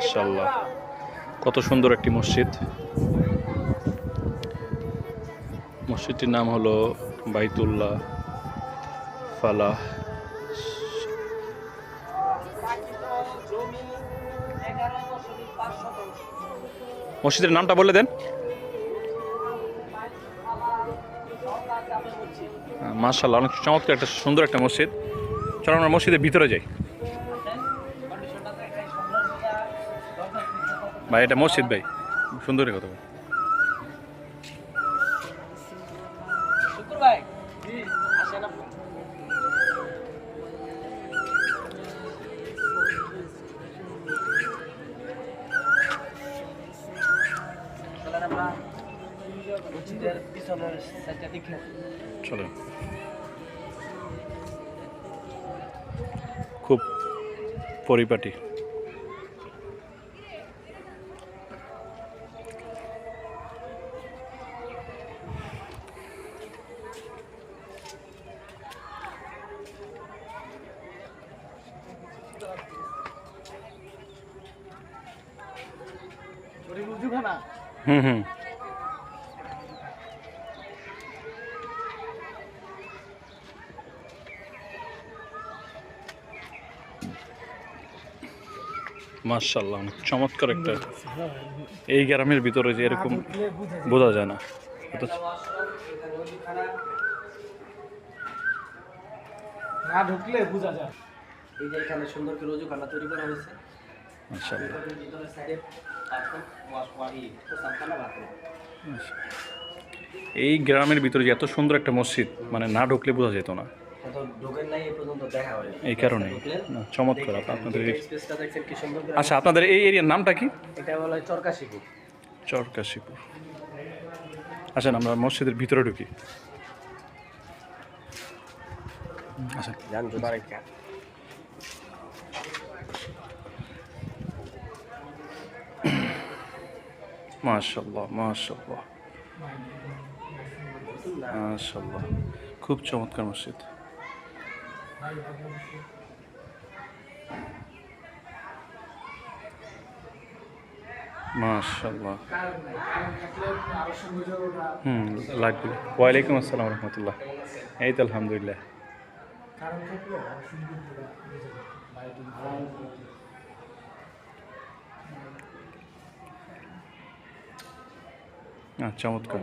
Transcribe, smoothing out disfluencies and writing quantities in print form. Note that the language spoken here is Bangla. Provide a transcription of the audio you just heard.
মাশাআল্লাহ, কত সুন্দর একটি মসজিদ। মসজিদটির নাম হলো বাইতুল্লাহ ফালাহ। মসজিদের নামটা বলে দেন। মাশাআল্লাহ, অনেক চমৎকার একটা সুন্দর একটা মসজিদ। চলো আমরা মসজিদের ভিতরে যাই। ভাই এটা মসজিদ ভাই, সুন্দর কথা ভাই। চলো, খুব পরিপাটি। হুম। মাশাআল্লাহ, অনেক চমৎকার একটা। এই গ্রামের ভিতরে যে এরকম বোঝা যায় না। না ঢুকলে বোঝা যায়। এই যে এখানে সুন্দর করে রুজুখানা তৈরি করা হয়েছে। মাশাআল্লাহ। ভিতরের সাইডে এই গ্রামের ভিতরে যে এত সুন্দর একটা মসজিদ, মানে না ঢুকলে বোঝা যেত না। এই কারণে চমৎকার আপনাদের। আচ্ছা, আপনাদের এই এরিয়ার নামটা কি? এটা বলা হয় চরকাশিপুর। চরকাশিপুর। আচ্ছা, আমরা মসজিদের ভিতরে ঢুকি। আচ্ছা, মাশাআল্লাহ মাশাআল্লাহ মাশাআল্লাহ, খুব চমৎকার মসজিদ। মাশাআল্লাহ। লাগবে। ওয়ালাইকুম আসসালাম রহমতুল্লাহ। এই তো আলহামদুলিল্লাহ। চমৎকার।